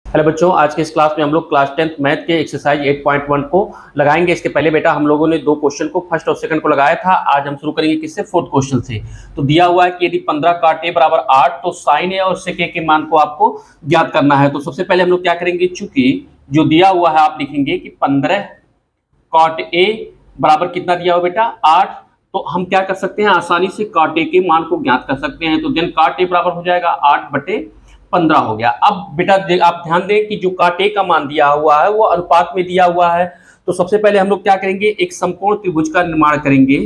Hello बच्चों, आज के इस क्लास में हम लोग क्लास 10th मैथ के एक्सरसाइज 8.1 को लगाएंगे। इसके पहले बेटा हम लोगों ने दो क्वेश्चन को फर्स्ट और सेकंड को लगाया था। आज हम शुरू करेंगे किससे? फोर्थ क्वेश्चन से। तो दिया हुआ है कि यदि 15 काट ए बराबर 8 तो साइन ए और सेक ए के मान को आपको ज्ञात करना है। तो सबसे पहले हम लोग क्या करेंगे, चूंकि जो दिया हुआ है आप लिखेंगे कि 15 कॉट ए बराबर कितना दिया हुआ बेटा 8। तो हम क्या कर सकते हैं, आसानी से कॉट ए के मान को ज्ञात कर सकते हैं। तो देन कॉट ए बराबर हो जाएगा 8/15 हो गया। अब बेटा आप ध्यान दें कि जो कॉट ए का मान दिया हुआ है वो अनुपात में दिया हुआ है। तो सबसे पहले हम लोग क्या करेंगे, एक समकोण त्रिभुज का निर्माण करेंगे।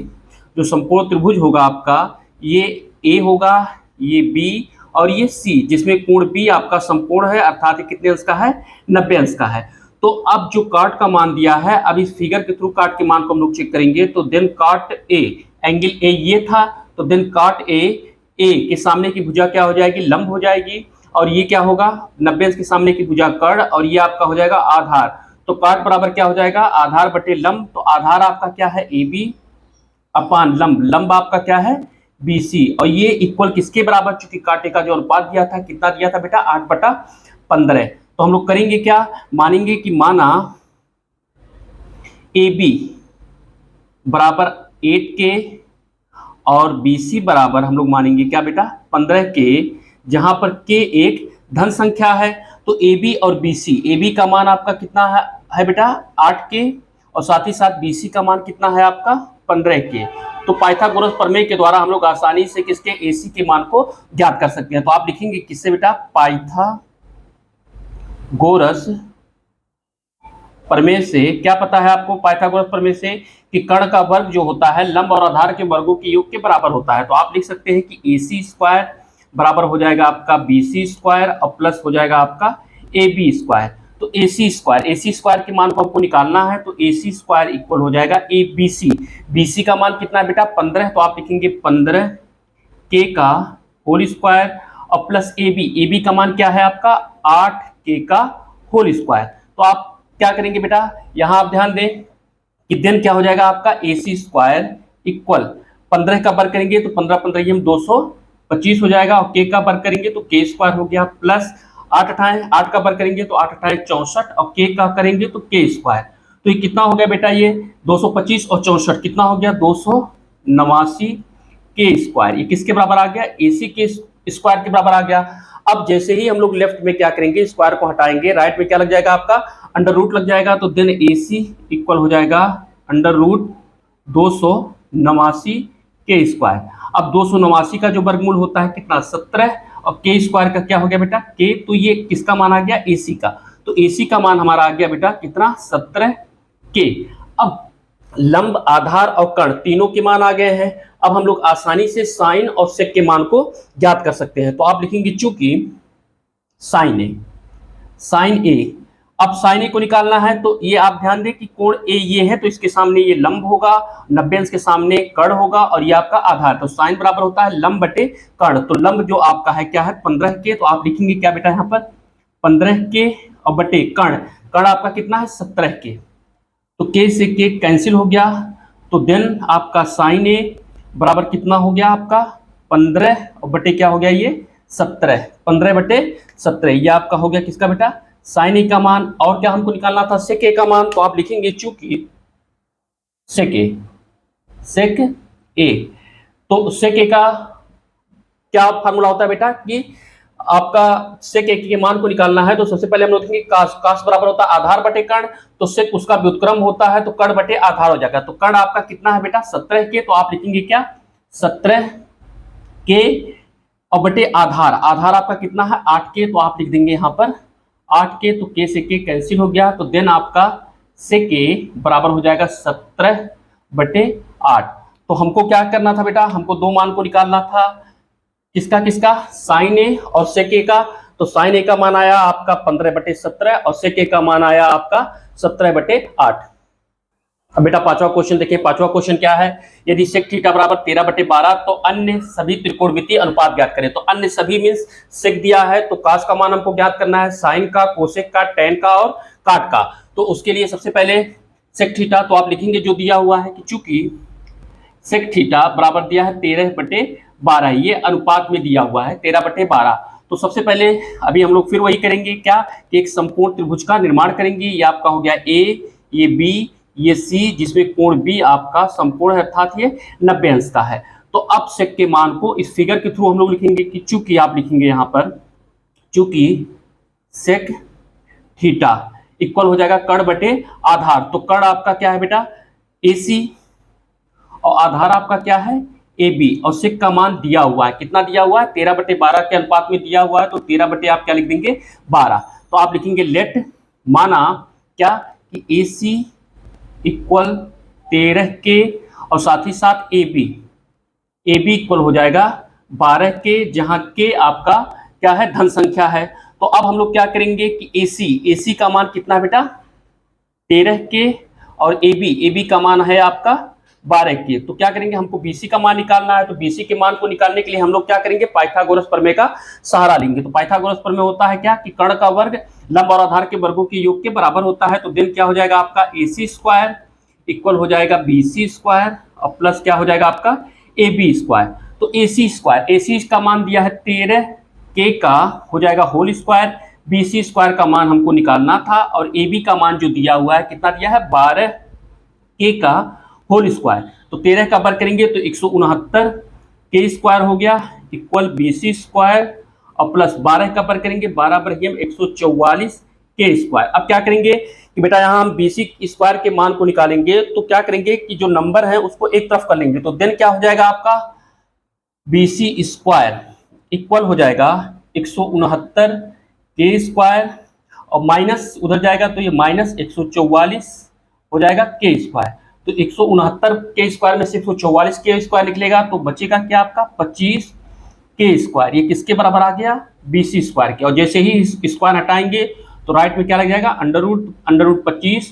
जो समकोण त्रिभुज होगा आपका, ये ए होगा, ये बी और ये सी, जिसमें कोण बी आपका समकोण है, अर्थात कितने अंश का है? 90 अंश का है। तो अब जो काट का मान दिया है, अब इस फिगर के थ्रू काट के मान को हम लोग चेक करेंगे। तो देन काट ए, एंगल ए ये था, तो देन काट ए के सामने की भुजा क्या हो जाएगी? लंब हो जाएगी। और ये क्या होगा? 90 अंश के सामने की भुजा कर्ण, और ये आपका हो जाएगा आधार। तो काट बराबर क्या हो जाएगा? आधार बटे लंब। तो आधार आपका क्या है? ए बी अपान लंब, लंब आपका क्या है? BC। और ये इक्वल किसके बराबर? चूंकि काटे का जो अनुपात दिया था, कितना दिया था बेटा? 8/15। तो हम लोग करेंगे क्या, मानेंगे कि माना AB बराबर 8K और BC बराबर हम लोग मानेंगे क्या बेटा? 15K, जहां पर K एक धन संख्या है। तो AB और BC, AB का मान आपका कितना है बेटा? 8K, और साथ ही साथ BC का मान कितना है आपका? 15K। तो पाइथागोरस प्रमेय के द्वारा हम लोग आसानी से किसके? AC के मान को ज्ञात कर सकते हैं। तो आप लिखेंगे किससे बेटा? पाइथागोरस प्रमेय से। क्या पता है आपको पाइथागोरस प्रमेय से? कि कर्ण का वर्ग जो होता है लंब और आधार के वर्गों के योग के बराबर होता है। तो आप लिख सकते हैं कि AC² बराबर हो जाएगा आपका BC² और प्लस हो जाएगा आपका AB²। तो AC² के मान को हमको निकालना है। तो AC² इक्वल हो जाएगा ABC। BC का मान कितना है बेटा? 15। तो आप लिखेंगे 15K का होल स्क्वायर और प्लस AB का मान क्या है आपका? 8K का होल स्क्वायर। तो आप क्या करेंगे बेटा, यहां आप ध्यान दें कि देन क्या हो जाएगा आपका? AC² इक्वल 15 का वर्ग करेंगे तो 15 हम 225 हो जाएगा, और K का वर्ग करेंगे तो K² हो गया, प्लस 8 का वर्ग करेंगे तो 8 64, और K का करेंगे तो K²। तो ये कितना हो गया बेटा? ये 225 और 64 कितना हो गया? 289 K²। ये किसके बराबर आ गया? AC के स्क्वायर के बराबर आ गया। अब जैसे ही हम लोग लेफ्ट में क्या करेंगे, स्क्वायर को हटाएंगे, राइट में क्या लग जाएगा आपका? अंडर रूट लग जाएगा। तो देन AC इक्वल हो जाएगा अंडर रूट 289 K²। अब 289 का जो वर्गमूल होता है कितना? 17, और K² का क्या हो गया बेटा? K। तो ये किसका मान आ गया? AC का। तो AC का मान हमारा आ गया बेटा कितना? 17K। अब लंब, आधार और कर्ण तीनों के मान आ गए हैं। अब हम लोग आसानी से साइन और सेक के मान को ज्ञात कर सकते हैं। तो आप लिखेंगे चूंकि साइन ए, अब साइन ए को निकालना है। तो ये आप ध्यान दें कि कोण ए ये है, तो इसके सामने ये लंब होगा, 90 अंश के सामने कर्ण होगा, और ये आपका आधार। तो साइन बराबर होता है लंब बटे कर्ण। तो लंब जो आपका है क्या है? 15K। तो आप लिखेंगे क्या बेटा यहाँ पर? 15K और बटे कर्ण, कर्ण आपका कितना है? 17K। तो K से K कैंसिल हो गया। तो देन आपका साइन ए बराबर कितना हो गया आपका? 15 और बटे क्या हो गया? ये 17, 15/17। ये आपका हो गया किसका बेटा? साइन ए का मान। और क्या हमको निकालना था? सेक ए का मान। तो आप लिखेंगे चूंकि सेक ए, तो सेक ए का क्या फार्मूला होता है बेटा? कि आपका सेक ए के मान को निकालना है। तो सबसे पहले हम लोग लिखेंगे कास बराबर होता है आधार बटे कर्ण। तो सेक उसका व्युत्क्रम होता है, तो कर्ण बटे आधार हो जाएगा। तो कर्ण आपका कितना है बेटा? 17K। तो आप लिखेंगे क्या? 17K और बटे आधार, आधार आपका कितना है? 8K। तो आप लिख देंगे यहाँ पर 8K। तो K से K कैंसिल हो गया। तो देन आपका सेक ए बराबर हो जाएगा 17/8। तो हमको क्या करना था बेटा? हमको दो मान को निकालना था। किसका किसका? साइन ए और सेक ए का। तो साइन ए का मान आया आपका 15/17, और सेक ए का मान आया आपका 17/8। अब बेटा पांचवा क्वेश्चन देखिए। पांचवा क्वेश्चन क्या है? यदि सेक थीटा बराबर 13/12 तो अन्य सभी त्रिकोणमितीय अनुपात ज्ञात करें। तो अन्य सभी मींस सेक दिया है, तो कास का मान हमको ज्ञात करना है, साइन का, कोसेक का, टेन का और काट का। तो उसके लिए सबसे पहले सेक थीटा, तो आप लिखेंगे जो दिया हुआ है कि चूंकि सेक थीटा बराबर दिया है 13/12, ये अनुपात में दिया हुआ है 13/12। तो सबसे पहले अभी हम लोग फिर वही करेंगे क्या कि एक समकोण त्रिभुज का निर्माण करेंगे। ये आपका हो गया ए, ये बी, ये सी, जिसमें कोण बी आपका समकोण है अर्थात ये 90 अंश का है। तो अब सेक के मान को इस फिगर के थ्रू हम लोग लिखेंगे कि चूंकि आप लिखेंगे यहां पर चूंकि सेक थीटा इक्वल हो जाएगा कर्ण बटे आधार। तो कर्ण आपका क्या है बेटा AC और आधार आपका क्या है AB, और सेक का मान दिया हुआ है, कितना दिया हुआ है 13/12 के अनुपात में दिया हुआ है। तो 13 बटे आप क्या लिख देंगे 12। तो आप लिखेंगे लेट माना क्या कि AC इक्वल 13 के और साथ ही साथ AB इक्वल हो जाएगा 12 के, जहां के आपका क्या है धन संख्या है। तो अब हम लोग क्या करेंगे कि AC का मान कितना बेटा 13 के और AB का मान है आपका 12 के। तो क्या करेंगे हमको BC का मान निकालना है। तो BC के मान को निकालने के लिए हम लोग क्या करेंगे पाइथागोरस प्रमेय का सहारा लेंगे। तो पाइथागोरस प्रमेय होता है क्या कि कर्ण का वर्ग लंब और आधार के वर्गों के योग के बराबर होता है। तो देन क्या हो जाएगा आपका AC स्क्वायर इक्वल हो जाएगा BC स्क्वायर और प्लस क्या हो जाएगा आपका AB स्क्वायर। तो AC का मान दिया है 13 के का हो जाएगा होल स्क्वायर, BC स्क्वायर का मान हमको निकालना था और AB का मान जो दिया हुआ है कितना दिया है 12 के का होल स्क्वायर। तो 13 का वर्ग करेंगे तो 169 के स्क्वायर हो गया इक्वल BC स्क्वायर और प्लस 12 का वर्ग करेंगे 12 वर्ग 144 के स्क्वायर। अब क्या करेंगे कि बेटा यहाँ हम BC स्क्वायर के मान को निकालेंगे। तो क्या करेंगे कि जो नंबर है उसको एक तरफ कर लेंगे। तो देन क्या हो जाएगा आपका BC स्क्वायर इक्वल हो जाएगा 169 के स्क्वायर और माइनस उधर जाएगा तो ये माइनस 144 हो जाएगा के स्क्वायर। तो 169 के स्क्वायर में से 144 के स्क्वायर निकलेगा तो बचेगा क्या आपका 25 के स्क्वायर। ये किसके बराबर आ गया BC स्क्वायर के। और जैसे ही स्क्वायर हटाएंगे तो राइट में क्या लग जाएगा अंडर रूट 25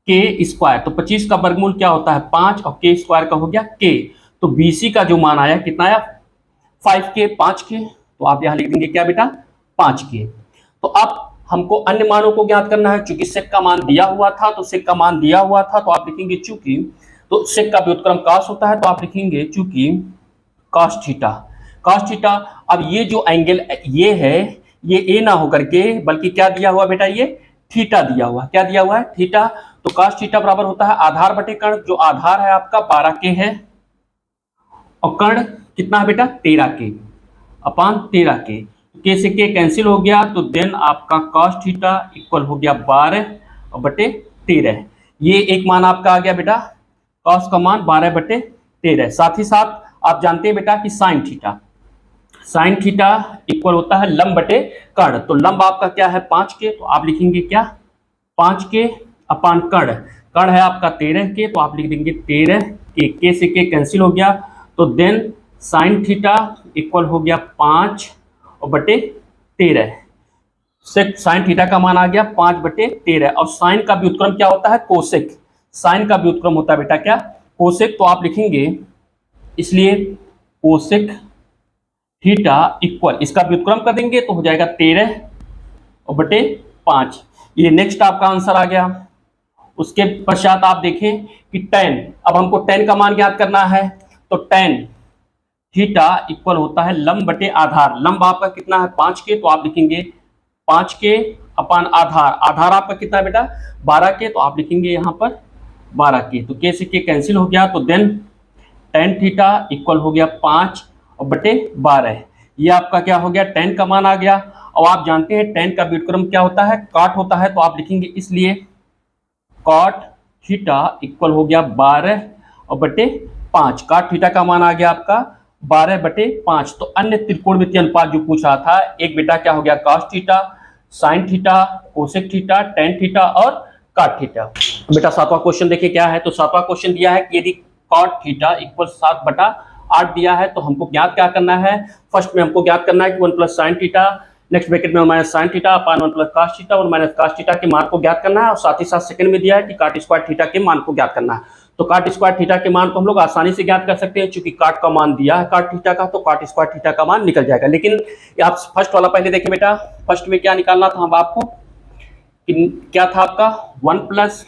के स्क्वायर। तो 25 का वर्गमूल क्या होता है 5 और के स्क्वायर का हो गया के। तो BC का जो मान आया कितना आया 5 के 5 के। तो आप यहां लिख देंगे क्या बेटा 5 के। तो अब हमको अन्य मानों को ज्ञात करना है। चूंकि सेक का मान दिया हुआ था तो सेक का मान दिया हुआ था तो आप लिखेंगे चूंकि, तो सेक का व्युत्क्रम cos होता है तो आप लिखेंगे चूंकि cos थीटा। अब ये जो एंगल ये है ये ए ना होकर के बल्कि क्या दिया हुआ बेटा ये थीटा दिया हुआ। क्या दिया हुआ है थीटा। तो cos थीटा बराबर होता है आधार बटे कर्ण, जो आधार है आपका 12 के है और कर्ण कितना है बेटा 13 के अपान 13 के। के से के कैंसिल हो गया तो देन आपका cos थीटा इक्वल हो गया 12 और बटे 13। ये एक मान आपका आ गया बेटा cos का मान 12 बटे 13। साथ ही साथ आप जानते हैं बेटा कि साइन थीटा इक्वल होता है लंब बटे कर्ण। तो लंब आपका क्या है 5 के, तो आप लिखेंगे क्या 5 के अपान कर्ण है आपका 13 के, तो आप लिख देंगे 13 के से के कैंसिल हो गया तो देन साइन थीटा इक्वल हो गया 5 और बटे 13 से साइन थीटा का मान आ गया 5 बटे 13। और साइन का व्युत्क्रम क्या होता है कोसेक। साइन का व्युत्क्रम होता है बेटा क्या कोसेक। तो आप लिखेंगे इसलिए कोसेक थीटा इक्वल इसका व्युत्क्रम कर देंगे तो हो जाएगा 13 और बटे 5। ये नेक्स्ट आपका आंसर आ गया। उसके पश्चात आप देखें कि tan, अब हमको tan का मान ज्ञात करना है। तो tan थीटा इक्वल होता है लंब बटे आधार। लंब आपका कितना है 5 के, तो आप लिखेंगे 5 के अपान आधार आपका कितना है बेटा 12 के, तो आप लिखेंगे यहाँ पर 12 के। तो के से के कैंसिल हो गया तो देन tan थीटा इक्वल हो गया 5 और बटे 12। ये आपका क्या हो गया tan का मान आ गया। और आप जानते हैं tan का व्युत्क्रम क्या होता है cot होता है, तो आप लिखेंगे इसलिए cot थीटा इक्वल हो गया 12 और बटे 5। cot थीटा का मान आ गया आपका 12 बटे 5। तो अन्य त्रिकोणमितीय अनुपात जो पूछ रहा था एक बेटा क्या हो गया cos theta, sin theta, cosec theta, tan theta और cot थीटा। बेटा सातवां क्वेश्चन देखिए क्या है। तो सातवां क्वेश्चन दिया है कि यदि cot थीटा इक्वल 7/8 दिया है तो हमको ज्ञात क्या करना है। फर्स्ट में हमको ज्ञात करना है कि 1 plus sine theta next bracket में minus sine theta upon 1 plus cos theta और माइनस cos थीटा के मान को ज्ञात करना है। और साथ ही साथ सेकंड में दिया है कि cot स्क्वायर थीटा के मान को ज्ञात करना है। तो cot स्क्वायर थीटा के मान को हम लोग आसानी से ज्ञात कर सकते हैं। चूंकि cot का मान दिया है cot थीटा का, तो cot स्क्वायर थीटा का मान निकल जाएगा। लेकिन आप फर्स्ट वाला पहले देखें बेटा, फर्स्ट में क्या निकालना था हम आपको, क्या था आपका 1 प्लस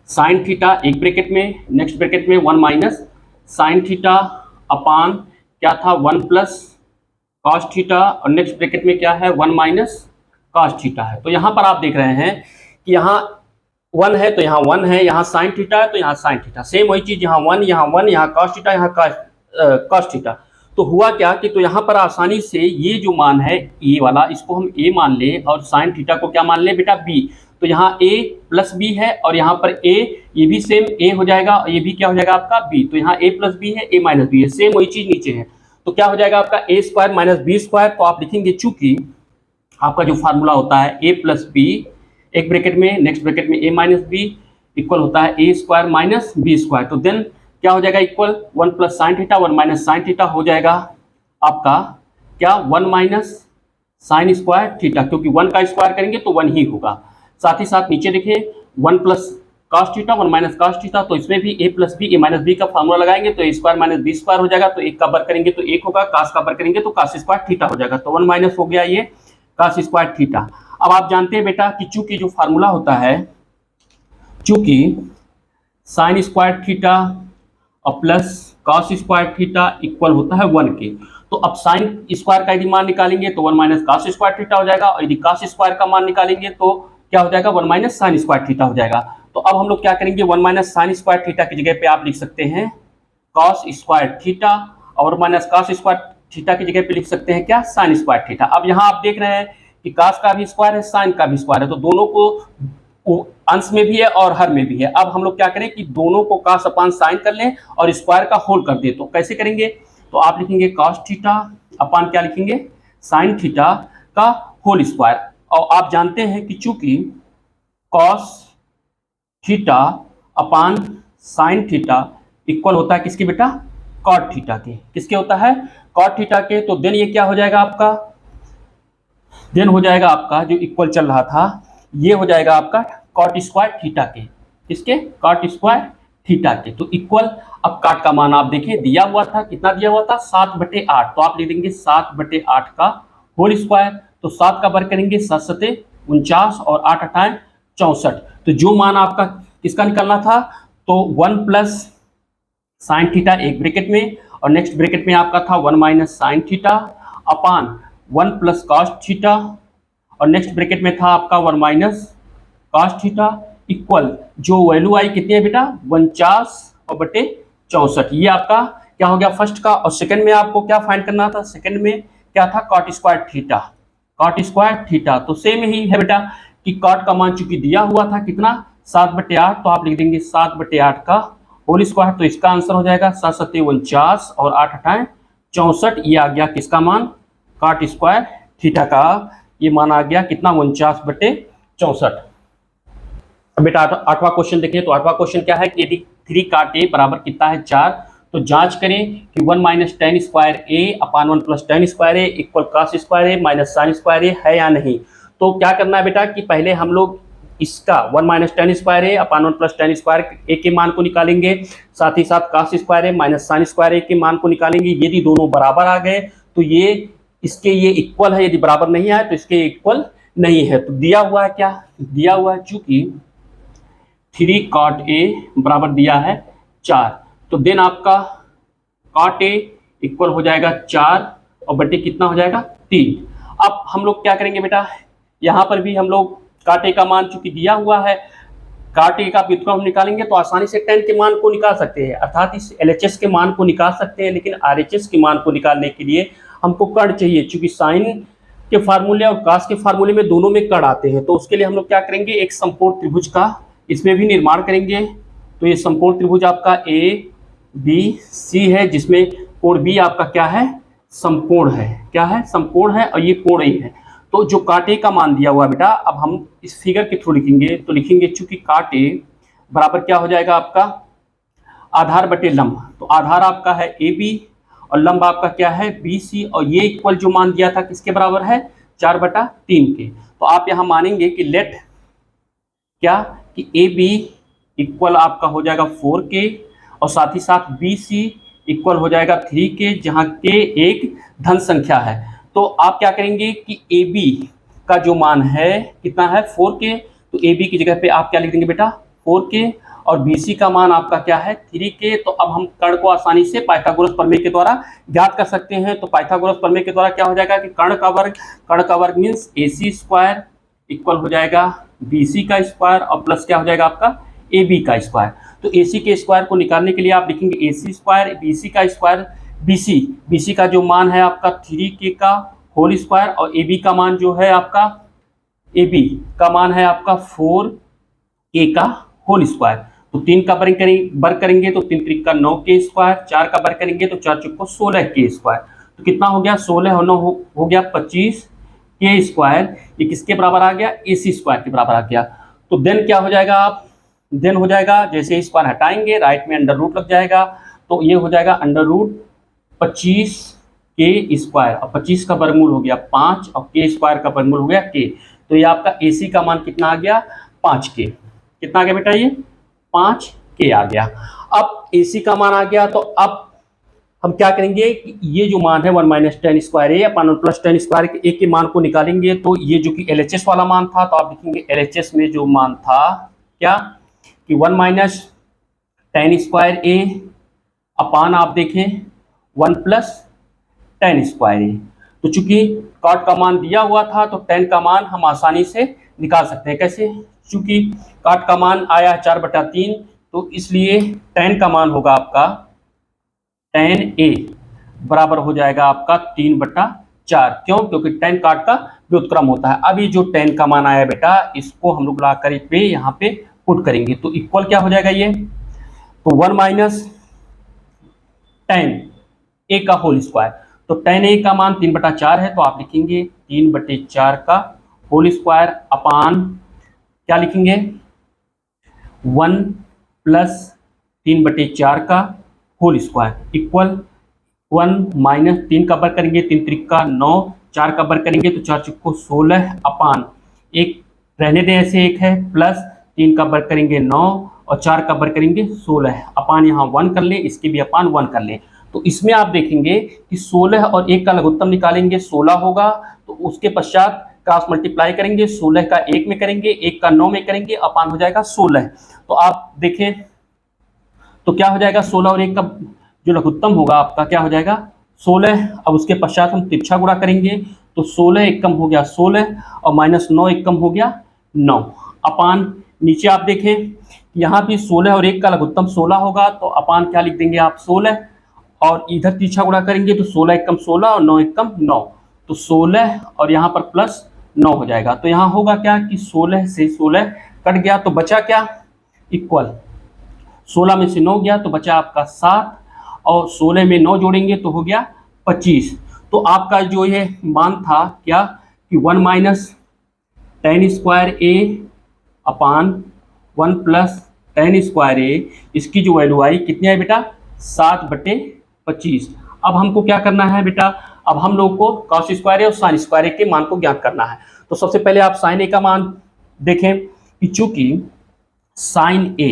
साइन थीटा एक ब्रैकेट में, नेक्स्ट ब्रैकेट में 1 माइनस साइन थीटा अपान क्या था 1 प्लस कॉस थीटा और नेक्स्ट ब्रैकेट में क्या है 1 माइनस कॉस थीटा है। तो यहाँ पर आप देख रहे हैं कि यहाँ 1 है तो यहाँ 1 है, यहाँ साइन थीटा है तो यहाँ साइन थीटा, सेम वही चीज, यहाँ 1 यहाँ कॉस थीटा, यहाँ कॉस थीटा। तो हुआ क्या कि तो यहाँ पर आसानी से ये जो मान है ए वाला, इसको हम ए मान ले और साइन थीटा को क्या मान ले बेटा बी। तो यहाँ a प्लस बी है और यहाँ पर a, ये भी सेम a हो जाएगा और ये भी क्या हो जाएगा आपका b। तो यहाँ a प्लस बी है, a माइनस बी है, सेम वही चीज नीचे है। तो क्या हो जाएगा आपका a square minus B square. तो आप लिखेंगे चूंकि आपका जो फार्मूला होता है a प्लस बी, एक ब्रैकेट में नेक्स्ट ब्रैकेट में a माइनस बी इक्वल होता है a square minus B square. तो देन क्या हो जाएगा equal 1 plus sine theta 1 minus sine theta हो जाएगा आपका क्या 1 माइनस साइन स्क्वायर थीटा, क्योंकि 1 का स्क्वायर करेंगे तो 1 ही होगा। साथ ही साथ नीचे देखिए 1 plus cos theta 1 minus cos theta, तो इसमें भी a plus B, a minus B का फार्मूला लगाएंगे तो a square minus B square हो जाएगा। तो एक का बर करेंगे तो 1 होगा, कास का बर करेंगे तो कास स्क्वायर थीटा हो जाएगा। तो 1 माइनस हो गया ये कास स्क्वायर थीटा। अब आप जानते हैं बेटा कि चूंकि जो फार्मूला होता है, चूंकि साइन स्क्वायर थीटा और plus cos square theta equal होता है 1 के, तो अब साइन स्क्वायर का यदि मान निकालेंगे तो 1 माइनस कॉस स्क्वायर थीटा हो जाएगा और यदि कॉस स्क्वायर का मान निकालेंगे तो क्या हो जाएगा 1 माइनस साइन स्क्वायर थीटा हो जाएगा। तो अब हम लोग क्या करेंगे 1 माइनस साइन स्क्वायर थीटा की जगह पे आप लिख सकते हैं कॉस स्क्वायर थीटा और माइनस कॉस स्क्वायर थीटा की जगह पे लिख सकते हैं क्या साइन स्क्वायर थीटा। अब यहाँ आप देख रहे हैं कि कॉस का भी स्क्वायर है साइन का भी स्क्वायर है, तो दोनों को अंश में भी है और हर में भी है। अब हम लोग क्या करें कि दोनों को कॉस अपान साइन कर लें और स्क्वायर का होल कर दे। तो कैसे करेंगे, तो आप लिखेंगे कॉस थीटा अपान क्या लिखेंगे साइन थीटा का होल स्क्वायर। और आप जानते हैं कि चूंकि cos theta upon sine theta equal होता है किसके बेटा कॉट थीटा के, किसके होता है कॉट थीटा के। तो देन ये क्या हो जाएगा आपका, देन हो जाएगा आपका जो इक्वल चल रहा था ये हो जाएगा आपका कॉट स्क्वायर थीटा के, किसके कॉट स्क्वायर थीटा के। तो इक्वल, अब काट का मान आप देखिए दिया हुआ था, कितना दिया हुआ था 7/8, तो आप लिख देंगे 7/8 का होल स्क्वायर। तो 7 का वर्ग करेंगे 7 सते 49 और 8 अठाएं 64। तो जो मान आपका किसका निकलना था, तो 1 प्लस साइन थीटा एक ब्रैकेट में और नेक्स्ट ब्रैकेट में आपका था 1 minus sine theta upon 1 plus cos theta और नेक्स्ट ब्रैकेट में था आपका 1 माइनस कॉस थीटा इक्वल जो वैल्यू आई कितनी है बेटा 49/64। ये आपका क्या हो गया फर्स्ट का। और सेकंड में आपको क्या फाइंड करना था, सेकंड में क्या था cot square theta, cot square theta. तो सेम ही है बेटा कि कॉट का मान चूंकि दिया हुआ था कितना 7/8, तो आप लिख देंगे 7/8 का होल स्क्वायर। तो इसका आंसर हो जाएगा 7 सते 49 और 8 अठाएं 64। ये आ गया किसका मान कॉट स्क्वायर थीटा का, ये मान आ गया कितना 49/64। अब बेटा आठवां क्वेश्चन देखिए। तो आठवां क्वेश्चन क्या है कि यदि 3 cot a बराबर कितना है 4, तो जांच करें कि 1 minus tan square a upon 1 plus tan square a equal cos square a minus sine square a है या नहीं। तो क्या करना है बेटा कि पहले हम लोग इसका 1 minus tan square a upon 1 plus tan square a के मान को निकालेंगे, साथ ही साथ cos square a minus sine square a के मान को निकालेंगे। यदि दोनों बराबर आ गए तो ये इसके ये इक्वल है, यदि बराबर नहीं आए तो इसके इक्वल नहीं है। तो दिया हुआ है क्या, दिया हुआ है चूंकि 3 cot a बराबर दिया है 4, तो देन आपका cot a इक्वल हो जाएगा 4 और बटे कितना हो जाएगा 3। अब हम लोग क्या करेंगे बेटा, यहाँ पर भी हम लोग cot a का मान चूंकि दिया हुआ है, cot a का व्युत्क्रम हम निकालेंगे तो आसानी से tan के मान को निकाल सकते हैं, अर्थात इस LHS के मान को निकाल सकते हैं। लेकिन RHS के मान को निकालने के लिए हमको कर्ण चाहिए, चूंकि साइन के फार्मूले और cos के फार्मूले में दोनों में कर्ण आते हैं। तो उसके लिए हम लोग क्या करेंगे, एक समकोण त्रिभुज का इसमें भी निर्माण करेंगे। तो ये समकोण त्रिभुज आपका ABC है, जिसमें कोण B आपका क्या है समकोण है, क्या है समकोण है और ये कोण A है। तो जो cot a का मान दिया हुआ बेटा, अब हम इस फिगर के थ्रू लिखेंगे। तो लिखेंगे चूंकि cot a बराबर क्या हो जाएगा आपका आधार बटे लंब, तो आधार आपका है AB और लंब आपका क्या है BC, और ये इक्वल जो मान दिया था किसके बराबर है 4/3 के। तो आप यहाँ मानेंगे कि लेट क्या कि AB इक्वल आपका हो जाएगा 4K और साथ ही साथ BC इक्वल हो जाएगा 3K, जहाँ K एक धन संख्या है। तो आप क्या करेंगे कि AB का जो मान है कितना है 4K, तो AB की जगह पे आप क्या लिख देंगे बेटा 4k और BC का मान आपका क्या है 3k। तो अब हम कर्ण को आसानी से पाइथागोरस प्रमेय के द्वारा ज्ञात कर सकते हैं। तो पाइथागोरस प्रमेय के द्वारा क्या हो जाएगा कि कर्ण का वर्ग मीन्स AC स्क्वायर इक्वल हो जाएगा BC का स्क्वायर और प्लस क्या हो जाएगा आपका AB का स्क्वायर। तो AC के स्क्वायर को निकालने के लिए आप लिखेंगे AC स्क्वायर BC का स्क्वायर BC का जो मान है आपका 3k का होल स्क्वायर और AB का मान जो है आपका AB का मान है आपका 4k का होल स्क्वायर। तो 3 का वर्ग करेंगे तो 3 त्रिक का 9k स्क्वायर, 4 का वर्ग करेंगे तो 4 चौक को 16k स्क्वायर। तो कितना हो गया 16 और 9 हो गया 25k स्क्वायर। ये किसके बराबर आ गया AC स्क्वायर के बराबर आ गया। तो देन क्या हो जाएगा आप देन हो जाएगा जैसे स्क्वायर हटाएंगे राइट में अंडर रूट लग जाएगा। तो ये हो जाएगा अंडर रूट 25k स्क्वायर और 25 का वर्गमूल हो गया 5 और k स्क्वायर का वर्गमूल हो गया k। तो ये आपका AC का मान कितना आ गया 5k। कितना आ गया बेटा ये 5k आ गया। अब AC का मान आ गया तो अब हम क्या करेंगे कि ये जो मान है 1 माइनस टेन स्क्वायर ए अपन प्लस टेन स्क्वायर के ए के मान को निकालेंगे। तो ये जो कि LHS वाला मान था तो आप लिखेंगे LHS में जो मान था क्या कि 1 माइनस टेन स्क्वायर ए अपान आप देखें 1 प्लस टेन स्क्वायर ए। तो चूंकि कॉट का मान दिया हुआ था तो टेन का मान हम आसानी से निकाल सकते हैं। कैसे? चूंकि कॉट का मान आया 4/3 तो इसलिए टेन का मान होगा आपका टेन ए बराबर हो जाएगा आपका 3/4। क्यों? क्योंकि टेन कॉट का व्युत्क्रम होता है। अब ये जो टेन का मान आया बेटा इसको हम लोग लाकर पे यहाँ पे पुट करेंगे तो इक्वल क्या हो जाएगा ये तो 1 माइनस टेन ए का होल स्क्वायर। तो टेन ए का मान 3/4 है तो आप लिखेंगे 3/4 का होल स्क्वायर अपान क्या लिखेंगे 1 प्लस 3/4 का होल स्क्वायर इक्वल 1 माइनस 3 का वर्ग करेंगे 3 त्रिक का 9, 4 का वर्ग करेंगे तो 4 चौक को 16 अपान एक रहने दें ऐसे एक है प्लस 3 का वर्ग करेंगे 9 और 4 का वर्ग करेंगे 16 अपान यहाँ 1 कर ले इसके भी अपान 1 कर ले। तो इसमें आप देखेंगे कि 16 और 1 का लघुत्तम निकालेंगे 16 होगा। तो उसके पश्चात क्रॉस मल्टीप्लाई करेंगे 16 का 1 में करेंगे 1 का 9 में करेंगे अपान हो जाएगा 16। तो आप देखें तो क्या हो जाएगा 16 और 1 का जो लघुत्तम होगा आपका क्या हो जाएगा 16। अब उसके पश्चात हम तिरछा गुणा करेंगे तो 16 एक कम हो गया 16 और माइनस 9 एक कम हो गया 9 अपान नीचे आप देखें यहाँ भी 16 और 1 का लघुत्तम 16 होगा तो अपान क्या लिख देंगे आप 16 और इधर तिरछा गुणा करेंगे तो 16 एक कम 16 और 9 एक कम 9 तो 16 और यहाँ पर प्लस 9 हो जाएगा। तो यहाँ होगा क्या कि 16 से 16 कट गया तो बचा क्या इक्वल 16 में से 9 गया तो बचा आपका 7 और 16 में 9 जोड़ेंगे तो हो गया 25। तो आपका जो ये मान था क्या कि 1 माइनस टेन स्क्वायर ए अपान 1 प्लस टेन स्क्वायर ए इसकी जो वैल्यू आई कितनी है बेटा 7/25। अब हमको क्या करना है बेटा अब हम लोग को कॉस स्क्वायर ए और साइन स्क्वायर ए के मान को ज्ञात करना है। तो सबसे पहले आप साइन ए का मान देखें कि चूंकि साइन ए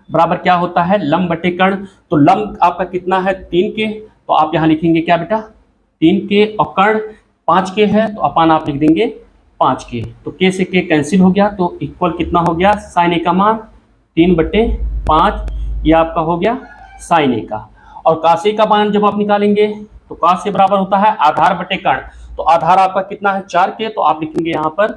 बराबर क्या होता है लंब बटे कर्ण। तो लंब आपका कितना है 3k तो आप यहाँ लिखेंगे क्या बेटा 3k और कर्ण 5k है तो अपान आप लिख देंगे 5k। तो k से k कैंसिल हो गया तो इक्वल कितना हो गया साइन ए का मान 3/5 ये आपका हो गया साइन ए का। और कास ए का मान जब आप निकालेंगे तो कास ए बराबर होता है आधार बटे कर्ण। तो आधार आपका कितना है 4k तो आप लिखेंगे यहाँ पर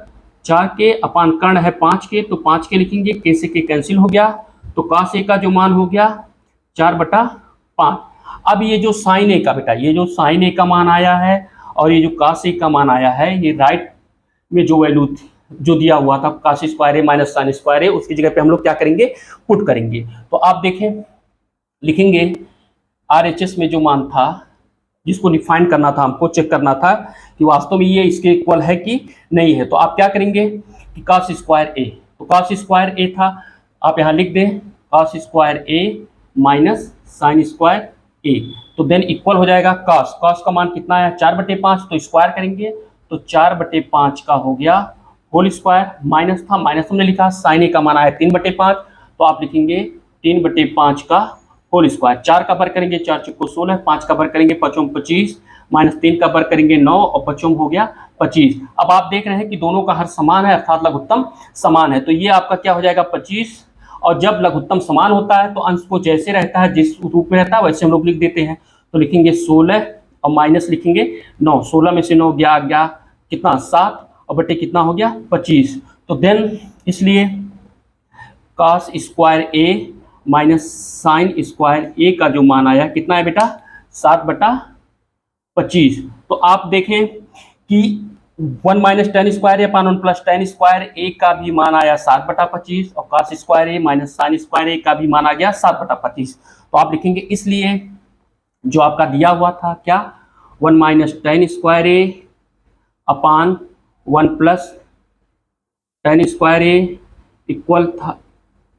4k अपान कर्ण है 5k तो 5k लिखेंगे k से k कैंसिल हो गया तो कास ए का जो मान हो गया 4/5। अब ये जो साइन ए का बेटा ये जो साइन ए का मान आया है और ये जो कास ए का मान आया है ये राइट में जो वैल्यू जो दिया हुआ था कास square A minus sine square ए उसकी जगह पे हम लोग क्या करेंगे पुट करेंगे। तो आप देखें लिखेंगे RHS में जो मान था जिसको डिफाइन करना था हमको चेक करना था कि वास्तव में ये इसके इक्वल है कि नहीं है। तो आप क्या करेंगे कि कास स्क्वायर ए तो कास स्क्वायर ए था आप यहाँ लिख दें कास square A minus sine square ए तो देन इक्वल हो जाएगा कास का मान कितना है 4/5 तो स्क्वायर करेंगे तो 4/5 का हो गया होल स्क्वायर माइनस था माइनस हमने लिखा साइन ए का मान आया 3/5 तो आप लिखेंगे 3/5 का होल स्क्वायर 4 का वर्ग करेंगे 4 चौक को 16 5 का वर्ग करेंगे 5 25 माइनस 3 का वर्ग करेंगे 9 और 5 हो गया 25। अब आप देख रहे हैं कि दोनों का हर समान है अर्थात लघुत्तम समान है तो ये आपका क्या हो जाएगा 25 और जब लघुत्तम समान होता है तो अंश को जैसे रहता है, जिस रूप में रहता है वैसे हम लोग लिख देते हैं। तो लिखेंगे 16 और माइनस लिखेंगे 9। 16 में से 9 गया कितना 7 और बटे कितना हो गया 25। तो देन इसलिए cos square A minus sine square A का जो मान आया कितना है बेटा 7/25। तो आप देखें कि 1 minus tan square upon 1 plus tan square A का भी मान आया 7/25 और cos square A minus sine square A का भी मान आ गया 7/25। तो आप लिखेंगे इसलिए जो आपका दिया हुआ था क्या 1 माइनस टेन स्क्वायर ए अपान 1 प्लस टेन स्क्वायर ए इक्वल था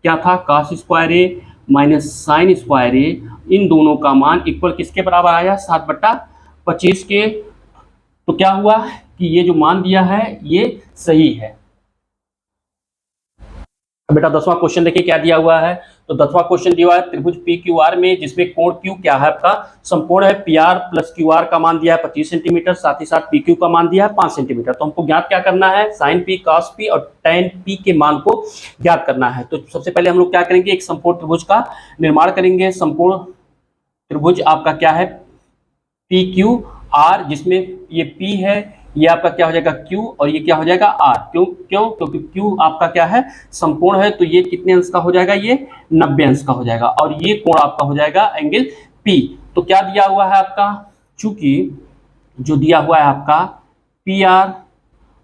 क्या था cos square A minus sine square ए, इन दोनों का मान इक्वल किसके बराबर आया 7/25 के। तो क्या हुआ कि ये जो मान दिया है ये सही है। बेटा 10वां क्वेश्चन देखिए क्या दिया हुआ है। तो 10वां क्वेश्चन दिया हुआ है त्रिभुज पी क्यू आर में जिसमें कोण क्यू क्या है आपका समकोण है, P R plus Q R का मान दिया है 25 सेंटीमीटर, साथ ही साथ पी क्यू का मान दिया है 5 सेंटीमीटर। तो हमको ज्ञात क्या करना है साइन पी कॉस पी और टेन पी के मान को ज्ञात करना है। तो सबसे पहले हम लोग क्या करेंगे एक समकोण त्रिभुज का निर्माण करेंगे। समकोण त्रिभुज आपका क्या है पी क्यू आर, जिसमें ये पी है, ये आपका क्या हो जाएगा Q और ये क्या हो जाएगा R। क्योंकि Q आपका क्या है समकोण है, तो ये कितने अंश का हो जाएगा ये 90 अंश का हो जाएगा और ये कोण आपका हो जाएगा एंगल P। तो क्या दिया हुआ है आपका, चूंकि जो दिया हुआ है आपका PR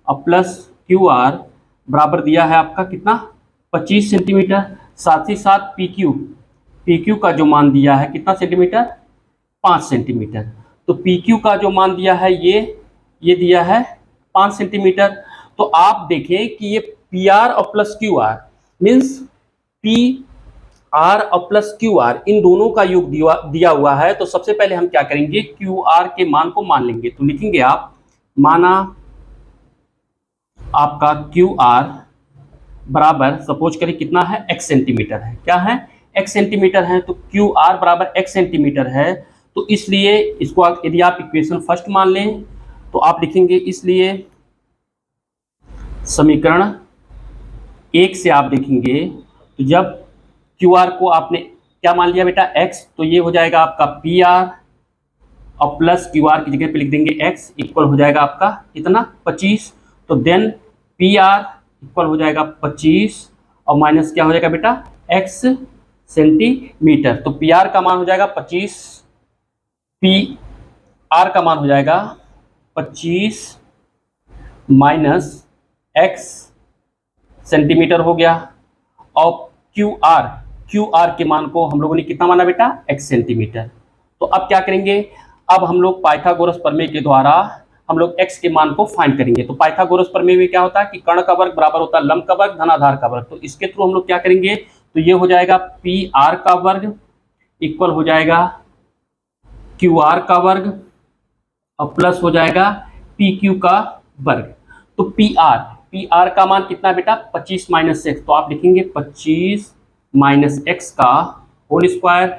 और प्लस QR बराबर दिया है आपका कितना 25 सेंटीमीटर, साथ ही साथ PQ का जो मान दिया है कितना सेंटीमीटर 5 सेंटीमीटर। तो PQ का जो मान दिया है ये दिया है 5 सेंटीमीटर। तो आप देखें कि ये PR और प्लस QR मीन्स PR और प्लस QR इन दोनों का योग दिया हुआ है। तो सबसे पहले हम क्या करेंगे QR के मान को मान लेंगे। तो लिखेंगे आप माना आपका QR बराबर सपोज करें कितना है x सेंटीमीटर है, क्या है x सेंटीमीटर है। तो QR बराबर x सेंटीमीटर है, तो इसलिए इसको यदि आप इक्वेशन फर्स्ट मान लें तो आप लिखेंगे इसलिए समीकरण 1 से आप देखेंगे तो जब QR को आपने क्या मान लिया बेटा x, तो ये हो जाएगा आपका PR और प्लस QR की जगह पे लिख देंगे x इक्वल हो जाएगा आपका कितना 25। तो देन PR इक्वल हो जाएगा 25 और माइनस क्या हो जाएगा बेटा x सेंटीमीटर। तो PR का मान हो जाएगा 25, PR का मान हो जाएगा 25 माइनस x सेंटीमीटर हो गया और QR के मान को हम लोगों ने कितना माना बेटा x सेंटीमीटर। तो अब क्या करेंगे, अब हम लोग पाइथागोरस प्रमेय के द्वारा हम लोग x के मान को फाइंड करेंगे। तो पाइथागोरस प्रमेय में क्या होता है कि कर्ण का वर्ग बराबर होता है लंब का वर्ग धनाधार का वर्ग। तो इसके थ्रू हम लोग क्या करेंगे, तो ये हो जाएगा PR का वर्ग इक्वल हो जाएगा QR का वर्ग और प्लस हो जाएगा PQ का वर्ग। तो PR का मान कितना बेटा 25 माइनस x, तो आप लिखेंगे 25 माइनस x का होल स्क्वायर।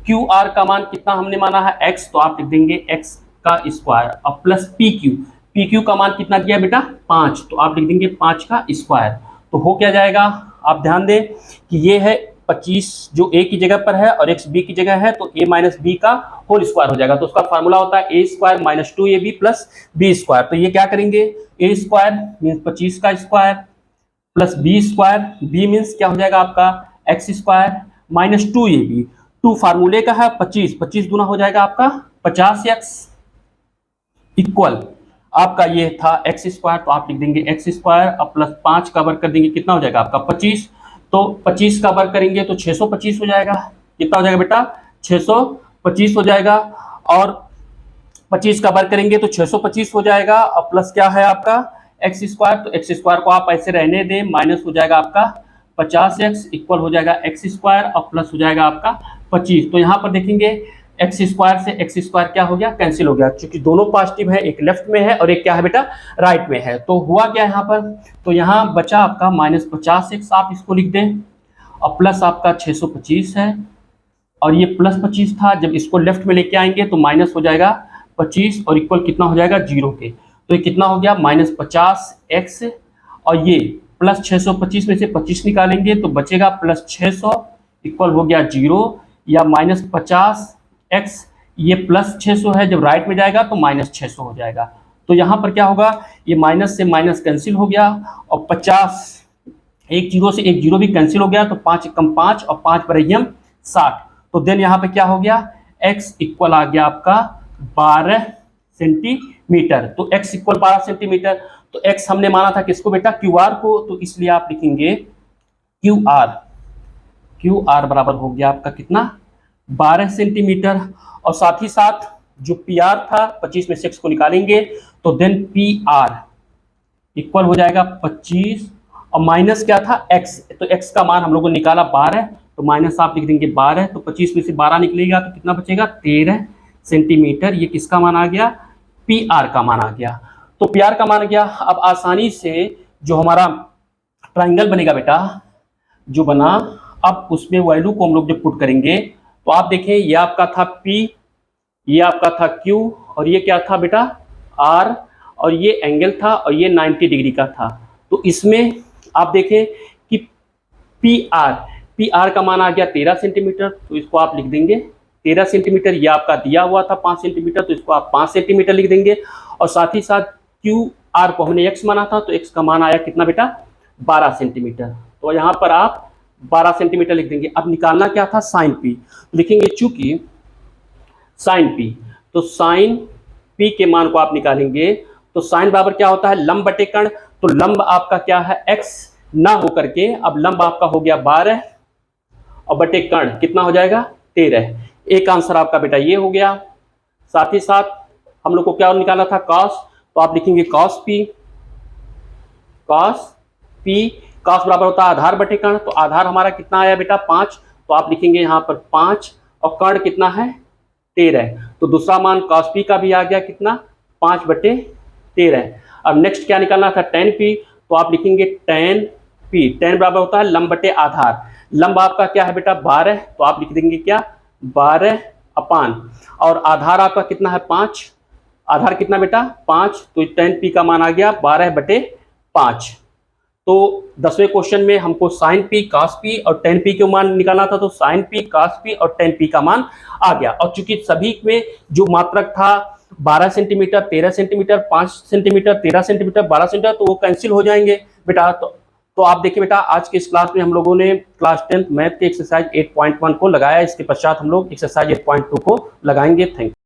QR का मान कितना हमने माना है x, तो आप लिख देंगे x का स्क्वायर और प्लस PQ का मान कितना दिया बेटा 5, तो आप लिख देंगे 5 का स्क्वायर। तो हो क्या जाएगा, आप ध्यान दें कि ये है 25 जो a की जगह पर है और x b की जगह है, तो a माइनस बी का होल स्क्वायर हो जाएगा। तो उसका फार्मूला होता है a square minus 2ab plus b square. तो ये क्या करेंगे a स्क्वायर मीन्स 25 का square plus b square, b means क्या हो जाएगा आपका x स्क्वायर माइनस 2ab, 2 फार्मूले का है 25 दूना हो जाएगा आपका 50x इक्वल आपका ये था x स्क्वायर। तो आप लिख देंगे x स्क्वायर और प्लस 5 का वर्ग कर देंगे कितना हो जाएगा आपका 25। तो 25 का वर्ग करेंगे तो 625 हो जाएगा, कितना हो जाएगा बेटा 625 हो जाएगा और 25 का वर्ग करेंगे तो 625 हो जाएगा और प्लस क्या है आपका x स्क्वायर। तो x स्क्वायर को आप ऐसे रहने दें, माइनस हो जाएगा आपका 50x इक्वल हो जाएगा x स्क्वायर और प्लस हो जाएगा आपका 25। तो यहाँ पर देखेंगे x स्क्वायर से x स्क्वायर क्या हो गया कैंसिल हो गया, क्योंकि दोनों पॉजिटिव है, एक लेफ्ट में है और एक क्या है बेटा राइट में है। तो हुआ क्या यहाँ पर, तो यहाँ बचा आपका माइनस 50x, आप इसको लिख दें और प्लस आपका 625 है और ये प्लस 25 था, जब इसको लेफ्ट में लेके आएंगे तो माइनस हो जाएगा 25 और इक्वल कितना हो जाएगा 0 के। तो ये कितना हो गया माइनस 50x और ये प्लस 625 में से 25 निकालेंगे तो बचेगा प्लस 600 इक्वल हो गया 0, या माइनस 50x, ये प्लस 600 है, जब राइट में जाएगा तो माइनस 600 हो जाएगा। तो यहाँ पर क्या होगा, ये माइनस से माइनस कैंसिल हो गया, और 50, एक जीरो से एक जीरो भी कैंसिल हो गया, तो 5 कम 5 और 5 पर 60। तो देन यहाँ पे क्या हो गया, x इक्वल आ गया आपका 12 सेंटीमीटर। तो x इक्वल 12 सेंटीमीटर, तो x हमने माना था किसको बेटा, QR को, तो इसलिए आप लिखेंगे QR बराबर हो गया आपका कितना, 12 सेंटीमीटर। और साथ ही साथ जो PR था 25 में से x को निकालेंगे तो देन PR इक्वल हो जाएगा 25, और माइनस क्या था x, तो x का मान हम लोगों ने निकाला 12, तो माइनस आप लिख देंगे 12, तो 25 में से 12 निकलेगा तो कितना बचेगा 13 सेंटीमीटर। ये किसका मान आ गया, PR का मान आ गया। तो PR का मान आ गया। अब आसानी से जो हमारा ट्राइंगल बनेगा बेटा, जो बना, अब उसमें वैल्यू को हम लोग जब पुट करेंगे तो आप देखें, ये आपका था P, ये आपका था Q, और ये क्या था बेटा R, और ये एंगल था, और ये 90 डिग्री का था। तो इसमें आप देखें कि PR का मान आ गया 13 सेंटीमीटर, तो इसको आप लिख देंगे 13 सेंटीमीटर। ये आपका दिया हुआ था 5 सेंटीमीटर, तो इसको आप 5 सेंटीमीटर लिख देंगे। और साथ ही साथ QR को हमने x माना था, तो x का मान आया कितना बेटा, 12 सेंटीमीटर। तो यहाँ पर आप 12 सेंटीमीटर लिख देंगे। अब निकालना क्या था, साइन P, लिखेंगे चूंकि साइन P, तो साइन P के मान को आप निकालेंगे तो साइन बराबर क्या होता है, लंब बटे कर्ण। तो लंब आपका क्या है, x ना हो करके अब लंब आपका हो गया 12, और बटे कर्ण कितना हो जाएगा 13। एक आंसर आपका बेटा ये हो गया। साथ ही साथ हम लोग को क्या निकालना था, cos, तो आप लिखेंगे cos P बराबर होता है आधार बटे कर्ण। तो आधार हमारा कितना आया बेटा 5, तो आप लिखेंगे यहाँ पर 5, और कर्ण कितना है 13। तो दूसरा मान cos P का भी आ गया कितना, 5/13। अब नेक्स्ट क्या निकालना था, tan P, तो आप लिखेंगे tan P, tan बराबर होता है लंब बटे आधार। लंब आपका क्या है बेटा 12, तो आप लिख देंगे क्या 12 अपान, और आधार आपका कितना है 5, आधार कितना बेटा 5, तो tan P का मान आ गया 12/5। तो 10वें क्वेश्चन में हमको sin P, cos P और tan P के मान निकालना था, तो sin P, cos P और tan P का मान आ गया। और चूंकि सभी में जो मात्रक था 12 centimetre, 13 centimetre, 5 centimetre, 13 centimetre, 12 centimetre, तो वो कैंसिल हो जाएंगे बेटा। तो आप देखिए बेटा, आज के इस क्लास में हम लोगों ने क्लास 10th मैथ के एक्सरसाइज 8.1 को लगाया। इसके पश्चात हम लोग एक्सरसाइज 8.2 को लगाएंगे। Thank you.